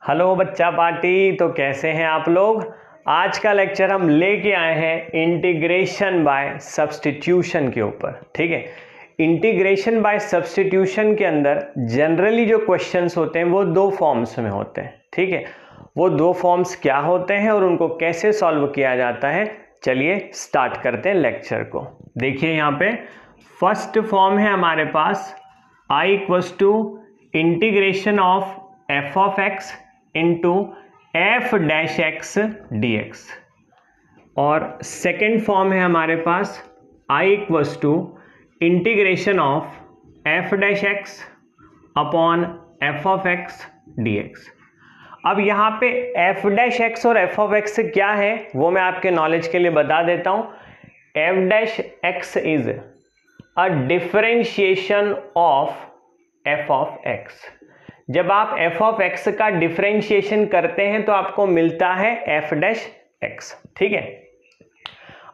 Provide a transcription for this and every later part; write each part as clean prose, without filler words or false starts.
Hello बच्चा party. तो कैसे हैं आप लोग। आज का लेक्चर हम लेके आए हैं इंटीग्रेशन बाय सब्स्टिट्यूशन के ऊपर। ठीक है, इंटीग्रेशन बाय सब्स्टिट्यूशन के अंदर जनरली जो क्वेश्चंस होते हैं वो दो फॉर्म्स में होते हैं। ठीक है, वो दो फॉर्म्स क्या होते हैं और उनको कैसे सॉल्व किया जाता है, चलिए स्टार्ट करते हैं लेक्चर को। देखिए यहाँ पे फर्स्ट फॉर्म है हमारे पास I equals to integration of F of X into F dash X D X, और सेकेंड फॉर्म है हमारे पास I equals to integration of F dash X upon F of X D X. अब यहाँ पे एफ डैश एक्स और F of X क्या है वो मैं आपके नॉलेज के लिए बता देता हूँ। F dash x is a differentiation of F of x. जब आप एफ ऑफ एक्स का डिफरेंशिएशन करते हैं तो आपको मिलता है एफ डैश एक्स। ठीक है,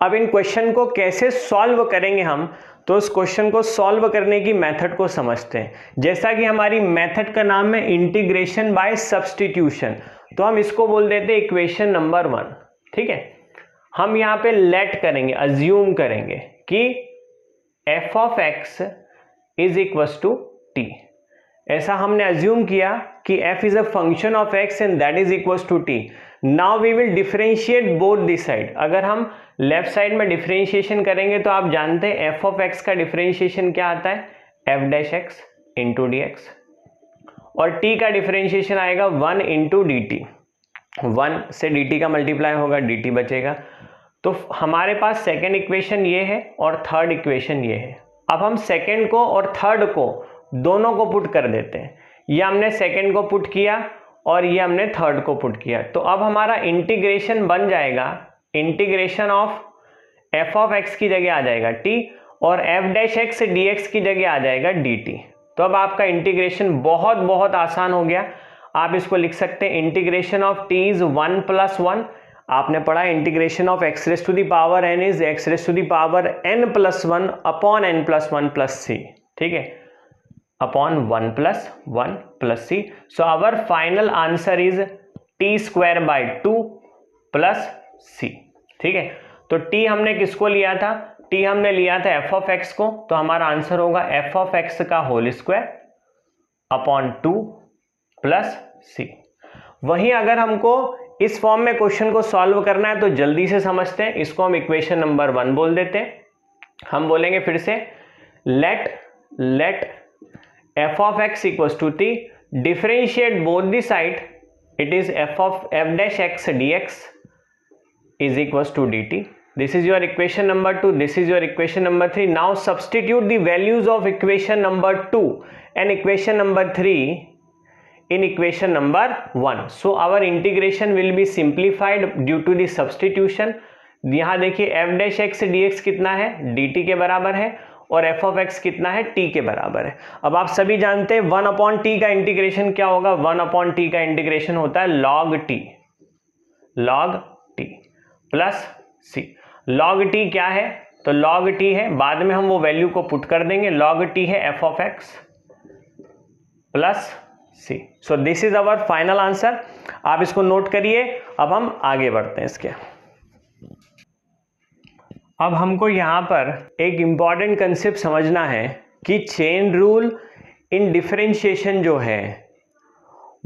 अब इन क्वेश्चन को कैसे सॉल्व करेंगे हम, तो उस क्वेश्चन को सॉल्व करने की मेथड को समझते हैं। जैसा कि हमारी मेथड का नाम है इंटीग्रेशन बाय सब्स्टिट्यूशन, तो हम इसको बोल देते हैं इक्वेशन नंबर 1। ठीक है, हम यहाँ पे लेट करेंगे, अज्यूम करेंगे कि F of X is equals to T. ऐसा हमने अज्यूम किया कि f is a function of x and that is equals to t। Now we will differentiate both this side. अगर हम लेफ्ट साइड में डिफरेंशिएशन करेंगे तो आप जानते हैं f ऑफ x का डिफरेंशिएशन क्या आता है, f dash x into D X, और t का डिफरेंशिएशन आएगा 1 इंटू डी टी। 1 से dt का मल्टीप्लाई होगा, dt बचेगा। तो हमारे पास सेकेंड इक्वेशन ये है और थर्ड इक्वेशन ये है। अब हम सेकेंड को और थर्ड को दोनों को पुट कर देते हैं। ये हमने सेकेंड को पुट किया और ये हमने थर्ड को पुट किया, तो अब हमारा इंटीग्रेशन बन जाएगा, integration of F of x की जगह आ जाएगा टी और F dash X D x की जगह आ जाएगा डी टी। तो अब आपका इंटीग्रेशन बहुत बहुत आसान हो गया। आप इसको लिख सकते हैं इंटीग्रेशन ऑफ टी इज 1 + 1। आपने पढ़ा integration of X raise to the power N is X raise to the power n + 1 upon n + 1 + c। ठीक है, upon 1 + 1 + c. So our final answer is t² / 2 + c. ठीक है, तो t हमने किसको लिया था, t हमने लिया था f ऑफ x को, तो हमारा आंसर होगा f ऑफ x का होल स्क्वायर अपॉन 2 + c। वहीं अगर हमको इस फॉर्म में क्वेश्चन को सॉल्व करना है तो जल्दी से समझते हैं। इसको हम इक्वेशन नंबर 1 बोल देते हैं। हम बोलेंगे फिर से late f of x equals to t, differentiate both the side, it is f dash x dx is equals to dt. This is your equation number 2, this is your equation number 3. Now substitute the values of equation number 2 and equation number 3 in equation number 1. So our integration will be simplified due to the substitution. यहाँ देखिए f dash x dx कितना है, dt के बराबर है, और f of x कितना है, t के बराबर है। अब आप सभी जानते हैं 1/t का इंटीग्रेशन क्या होगा, 1/t का इंटीग्रेशन होता है log t plus c। log t क्या है, तो log t है, बाद में हम वो वैल्यू को पुट कर देंगे। log t है f of x plus c। So this is our final answer. आप इसको नोट करिए। अब हम आगे बढ़ते हैं इसके। अब हमको यहाँ पर एक इम्पॉर्टेंट कंसेप्ट समझना है कि चेन रूल इन डिफरेंशिएशन जो है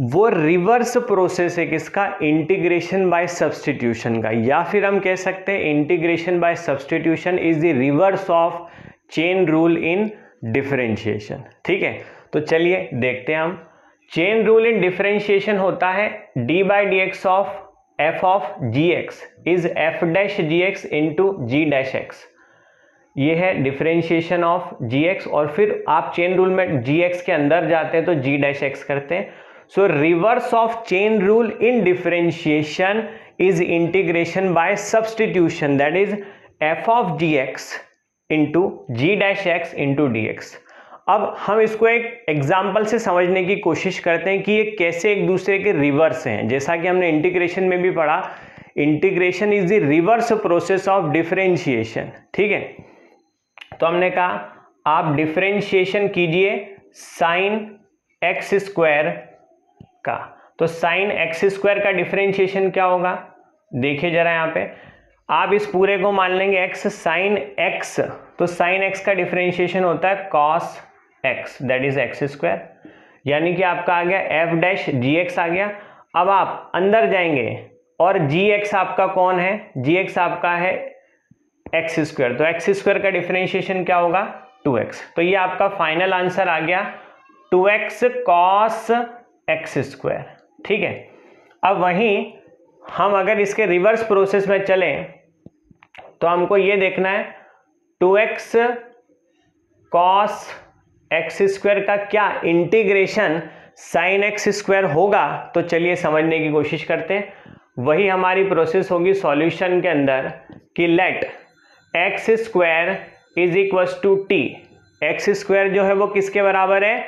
वो रिवर्स प्रोसेस है किसका, इंटीग्रेशन बाय सब्स्टिट्यूशन का, या फिर हम कह सकते हैं integration by substitution is the reverse of chain rule in differentiation. ठीक है, तो चलिए देखते हैं हम। चेन रूल इन डिफरेंशिएशन होता है d/dx of f of gx is f dash gx into g dash x। ये है डिफरेंशिएशन ऑफ gx, और फिर आप चेन रूल में gx के अंदर जाते हैं तो g dash x करते हैं। सो reverse of chain rule in differentiation is integration by substitution, that is f of gx into g dash x into dx। अब हम इसको एक एग्जाम्पल से समझने की कोशिश करते हैं कि ये कैसे एक दूसरे के रिवर्स हैं। जैसा कि हमने इंटीग्रेशन में भी पढ़ा, integration is the reverse process of differentiation. ठीक है, तो हमने कहा आप डिफरेंशिएशन कीजिए sin x² का, तो साइन एक्स स्क्वायर का डिफरेंशिएशन क्या होगा, देखिए जरा यहाँ पे, आप इस पूरे को मान लेंगे एक्स साइन एक्स, तो साइन एक्स का डिफरेंशिएशन होता है cos x, that is X square, यानी कि आपका आ गया एफ डैश जी एक्स आ गया। अब आप अंदर जाएंगे और जी एक्स आपका कौन है, जी एक्स आपका है एक्स स्क्वायर, तो एक्स स्क्वायर का डिफरेंशिएशन क्या होगा 2x, तो ये आपका फाइनल आंसर आ गया 2x कॉस एक्स स्क्वायर। ठीक है, अब वहीं हम अगर इसके रिवर्स प्रोसेस में चलें तो हमको ये देखना है 2x कॉस एक्स स्क्वायर का क्या इंटीग्रेशन साइन एक्स स्क्वायर होगा, तो चलिए समझने की कोशिश करते हैं। वही हमारी प्रोसेस होगी सॉल्यूशन के अंदर कि let X square is equal to T, X square जो है वो किसके बराबर है,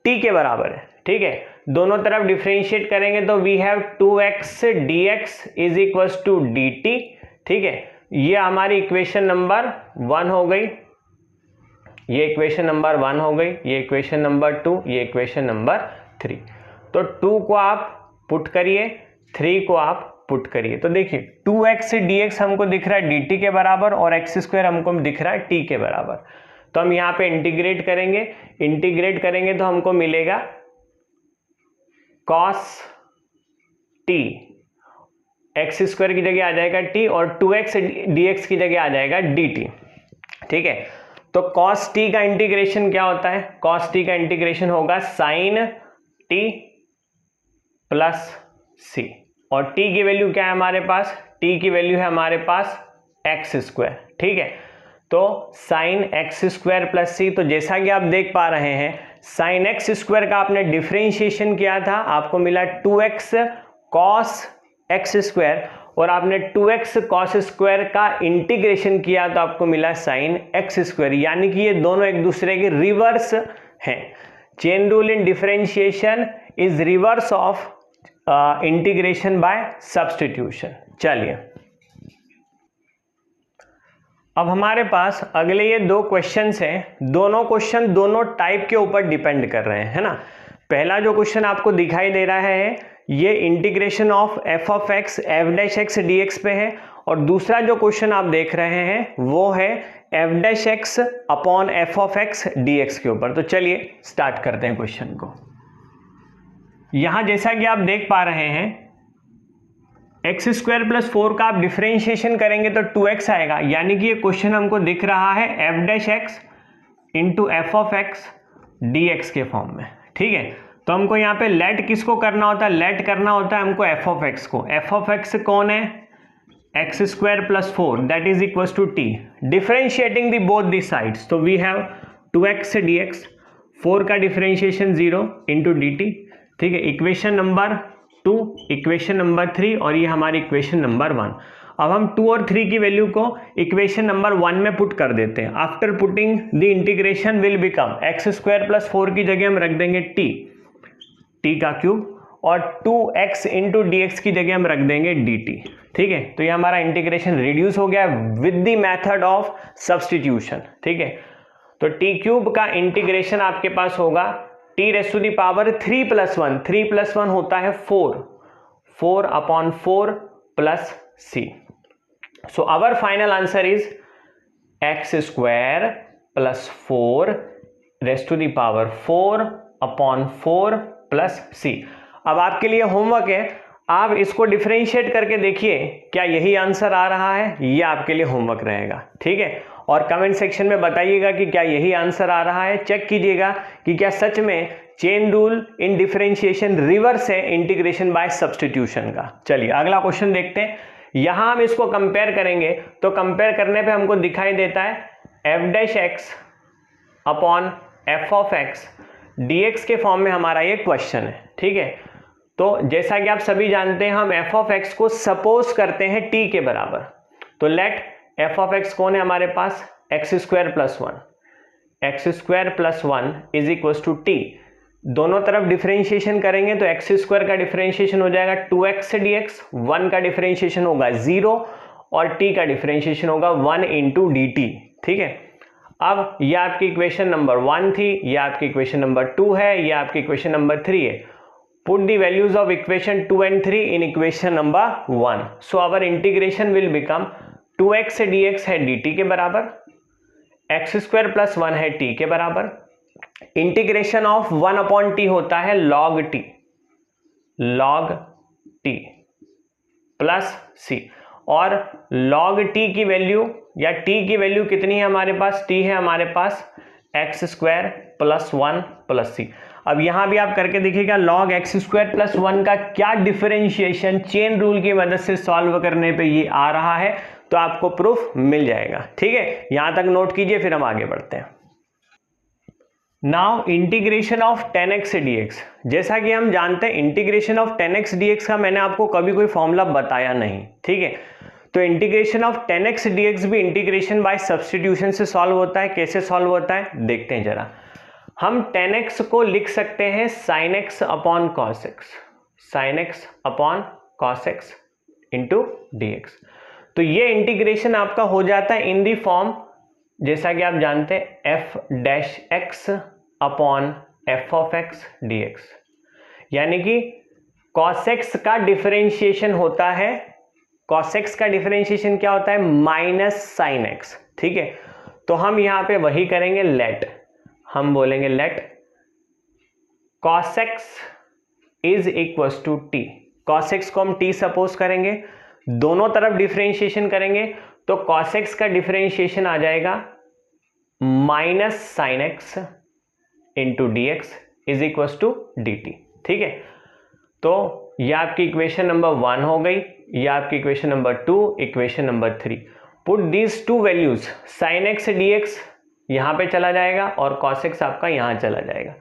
टी के बराबर है। ठीक है, दोनों तरफ डिफरेंशिएट करेंगे तो we have 2x dx is equal to dt। ठीक है, ये हमारी इक्वेशन नंबर 1 हो गई, ये इक्वेशन नंबर 1 हो गई, ये इक्वेशन नंबर 2, ये इक्वेशन नंबर 3। तो 2 को आप पुट करिए, 3 को आप पुट करिए, तो देखिए 2x dx हमको दिख रहा है dt के बराबर और एक्स स्क्वायर हमको दिख रहा है t के बराबर। तो हम यहाँ पे इंटीग्रेट करेंगे, इंटीग्रेट करेंगे तो हमको मिलेगा cos t, एक्स स्क्वायर की जगह आ जाएगा t और 2x dx की जगह आ जाएगा dt। ठीक है, तो cos t का इंटीग्रेशन क्या होता है, cos t का इंटीग्रेशन होगा sin t प्लस c, और t की वैल्यू क्या है हमारे पास, t की वैल्यू है हमारे पास एक्स स्क्वायर। ठीक है, तो साइन एक्स स्क्वायर प्लस सी, तो जैसा कि आप देख पा रहे हैं साइन एक्स स्क्वायर का आपने डिफरेंशिएशन किया था, आपको मिला 2x कॉस एक्स स्क्वायर, और आपने 2x कॉस स्क्वायर का इंटीग्रेशन किया तो आपको मिला साइन एक्स स्क्वायर, यानी कि ये दोनों एक दूसरे के रिवर्स हैं। Chain rule in differentiation is reverse of integration by substitution. चलिए अब हमारे पास अगले ये 2 क्वेश्चंस हैं, दोनों क्वेश्चन दोनों टाइप के ऊपर डिपेंड कर रहे हैं, है ना। पहला जो क्वेश्चन आपको दिखाई दे रहा है ये integration of F of x F dash X D x पे है, और दूसरा जो क्वेश्चन आप देख रहे हैं वो है F dash X upon F of X D x के ऊपर। तो चलिए स्टार्ट करते हैं क्वेश्चन को। यहां जैसा कि आप देख पा रहे हैं एक्स स्क्वायर प्लस 4 का आप डिफरेंशिएशन करेंगे तो 2x आएगा, यानी कि ये क्वेश्चन हमको दिख रहा है F dash x into F of X D x के फॉर्म में। ठीक है, तो हमको यहाँ पे लेट किसको करना होता है, लेट करना होता है हमको एफ ऑफ एक्स को। एफ ऑफ एक्स कौन है, X square plus 4 that is equal to T, differentiating the both the sides, तो वी हैव 2x dx, 4 का डिफरेंशिएशन 0 इंटू डी टी। ठीक है, इक्वेशन नंबर 2, इक्वेशन नंबर 3 और ये हमारी इक्वेशन नंबर 1। अब हम 2 और 3 की वैल्यू को इक्वेशन नंबर 1 में पुट कर देते हैं। After putting the integration will become x square plus 4 की जगह हम रख देंगे टी का क्यूब, और 2x इंटू डी एक्स की जगह हम रख देंगे dt। ठीक है, तो ये हमारा इंटीग्रेशन रिड्यूस हो गया with the method of substitution. ठीक है, तो टी क्यूब का इंटीग्रेशन आपके पास होगा T raise to the power 3 + 1, 3 + 1 होता है 4 upon 4 plus C. So our final answer is X square plus 4 raise to the power 4 upon 4 plus C. अब आपके लिए होमवर्क है, आप इसको डिफरेंशिएट करके देखिए क्या यही आंसर आ रहा है, ये आपके लिए होमवर्क रहेगा। ठीक है, और कमेंट सेक्शन में बताइएगा कि क्या यही आंसर आ रहा है। चेक कीजिएगा कि क्या सच में chain rule in differentiation reverse है इंटीग्रेशन बाय सब्स्टिट्यूशन का। चलिए अगला क्वेश्चन देखते हैं। यहां हम इसको कंपेयर करेंगे तो कंपेयर करने पे हमको दिखाई देता है F dash X upon F of x dx के फॉर्म में हमारा ये क्वेश्चन है। ठीक है, तो जैसा कि आप सभी जानते हैं हम एफ ऑफ एक्स को सपोज करते हैं t के बराबर, तो लेट एफ ऑफ एक्स कौन है हमारे पास, X square plus 1, X square plus 1 is equal to T. दोनों तरफ डिफरेंशिएशन करेंगे तो एक्स स्क्वायर का डिफरेंशिएशन हो जाएगा 2x dx, 1 का डिफरेंशिएशन होगा 0 और t का डिफरेंशिएशन होगा 1 इंटू डी टी। ठीक है, अब ये आपकी इक्वेशन नंबर 1 थी, ये आपकी इक्वेशन नंबर 2 है, ये आपकी इक्वेशन नंबर 3 है। Put the values of equation 2 and 3 in equation number 1. So our integration will become 2x dx है dt के बराबर, x स्क्वायर प्लस 1 है t के बराबर, इंटीग्रेशन ऑफ 1 अपॉन t होता है log t प्लस c, और log t की वैल्यू या t की वैल्यू कितनी है हमारे पास, t है हमारे पास x square plus 1 plus c। अब यहां भी आप करके देखिएगा log x स्क्वायर प्लस 1 का क्या डिफरेंशिएशन चेन रूल की मदद से सॉल्व करने पे ये आ रहा है, तो आपको प्रूफ मिल जाएगा। ठीक है, यहां तक नोट कीजिए, फिर हम आगे बढ़ते हैं। Now integration of 10x dx, जैसा कि हम जानते हैं इंटीग्रेशन ऑफ 10x dx का मैंने आपको कभी कोई फॉर्मूला बताया नहीं। ठीक है, तो इंटीग्रेशन ऑफ 10x dx भी इंटीग्रेशन बाय सब्स्टिट्यूशन से सॉल्व होता है। कैसे सॉल्व होता है देखते हैं जरा। हम 10x को लिख सकते हैं sin x upon cos x, sin x upon cos x into dx। तो ये इंटीग्रेशन आपका हो जाता है इन दी फॉर्म, जैसा कि आप जानते हैं f dash x upon f of x dx, यानी कि cos x का डिफरेंशिएशन होता है, cos x का डिफरेंशिएशन क्या होता है, माइनस साइन x। ठीक है, तो हम यहां पे वही करेंगे, लेट, हम बोलेंगे let cos x is equal to t, cos x को हम t सपोज करेंगे, दोनों तरफ डिफरेंशिएशन करेंगे, तो cos x का डिफरेंशिएशन आ जाएगा minus sine x into D X is equal to D T. ठीक है, तो यह आपकी इक्वेशन नंबर 1 हो गई, यह आपकी equation number 2, equation number 3। Put these two values, sine x dx यहां पे चला जाएगा और cos x आपका यहां चला जाएगा,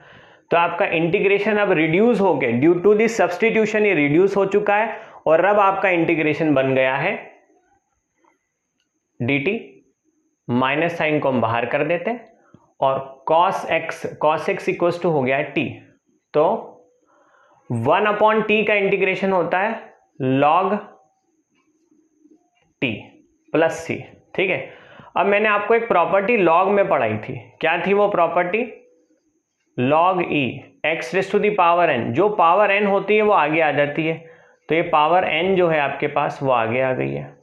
तो आपका इंटीग्रेशन अब रिड्यूस हो गया, ड्यू टू दिस सब्स्टिट्यूशन ये रिड्यूस हो चुका है, और अब आपका इंटीग्रेशन बन गया है dt, माइनस साइन को हम बाहर कर देते हैं, और cos x इक्वल टू हो गया है t, तो 1 अपॉन t का इंटीग्रेशन होता है log t प्लस c। ठीक है, अब मैंने आपको एक प्रॉपर्टी log में पढ़ाई थी, क्या थी वो property, log e x raise to the power n, जो पावर n होती है वो आगे आ जाती है, तो ये पावर n जो है आपके पास वो आगे आ गई है,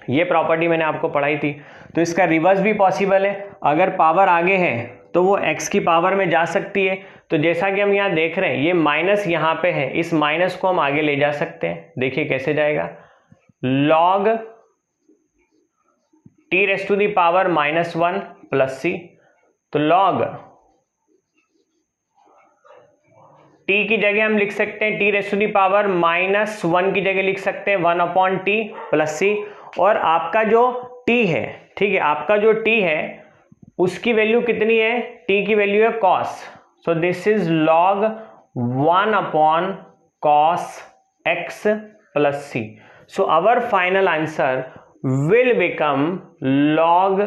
ये प्रॉपर्टी मैंने आपको पढ़ाई थी। तो इसका रिवर्स भी पॉसिबल है, अगर पावर आगे है तो वो x की पावर में जा सकती है, तो जैसा कि हम यहाँ देख रहे हैं ये माइनस यहाँ पे है, इस माइनस को हम आगे ले जा सकते हैं, देखिए कैसे जाएगा, log t raise to the power -1 plus c, तो log t की जगह हम लिख सकते हैं t raise to the power -1 की जगह लिख सकते हैं 1 अपॉन टी प्लस c, और आपका जो t है, ठीक है, आपका जो t है उसकी वैल्यू कितनी है, t की वैल्यू है cos, so this is log 1 अपॉन cos x plus c, so our final answer will become log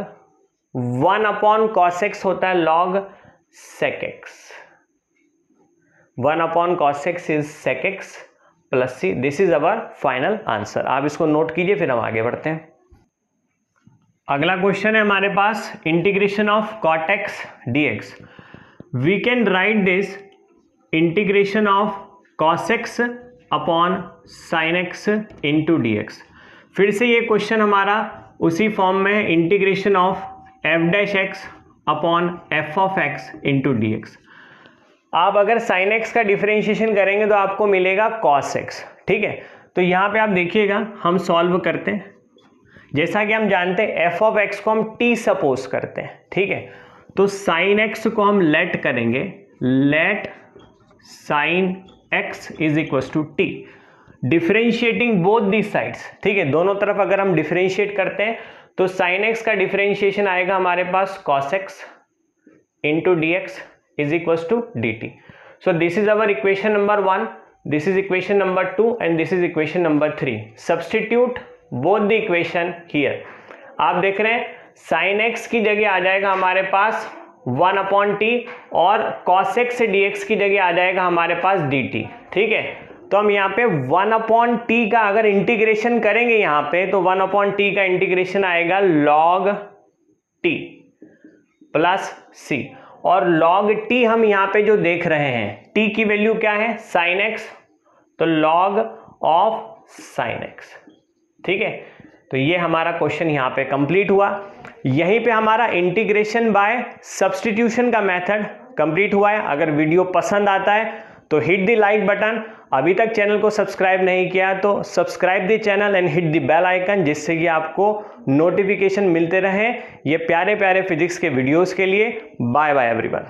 1 अपॉन cos x होता है log sec x, 1 अपॉन cos x is sec x plus c, this is our final answer. आप इसको note कीजिए, फिर हम आगे बढ़ते हैं। अगला क्वेश्चन है हमारे पास integration of cot x dx। We can write this integration of cos x upon sin x into dx। फिर से ये क्वेश्चन हमारा उसी फॉर्म में है, integration of f dash x upon f of x into dx। आप अगर sin x का डिफरेंशिएशन करेंगे तो आपको मिलेगा cos x। ठीक है, तो यहाँ पे आप देखिएगा, हम सॉल्व करते हैं, जैसा कि हम जानते हैं f ऑफ x को हम t सपोज करते हैं। ठीक है, तो sin x को हम लेट करेंगे, let sin x is equal to t, differentiating both the sides. ठीक है, दोनों तरफ अगर हम डिफरेंशिएट करते हैं तो sin x का डिफरेंशिएशन आएगा हमारे पास cos x into dx is equals to dt. So this is our equation number 1, this is equation number 2 and this is equation number 3. Substitute both the equation here. आप देख रहे हैं sin x की जगह आ जाएगा हमारे पास 1 अपॉन टी, और cos x dx की जगह आ जाएगा हमारे पास dt। ठीक है, तो हम यहाँ पे 1 अपॉन टी का अगर इंटीग्रेशन करेंगे यहाँ पे, तो 1 अपॉन टी का इंटीग्रेशन आएगा log t प्लस c, और log t हम यहाँ पे जो देख रहे हैं, t की वैल्यू क्या है sin x, तो log ऑफ sin x। ठीक है, तो ये हमारा क्वेश्चन यहाँ पे कंप्लीट हुआ। यहीं पे हमारा इंटीग्रेशन बाय सब्स्टिट्यूशन का मेथड कंप्लीट हुआ है। अगर वीडियो पसंद आता है तो हिट द लाइक बटन, अभी तक चैनल को सब्सक्राइब नहीं किया तो subscribe the channel and hit the bell icon, जिससे कि आपको नोटिफिकेशन मिलते रहे ये प्यारे प्यारे फिजिक्स के वीडियोस के लिए। Bye bye everyone.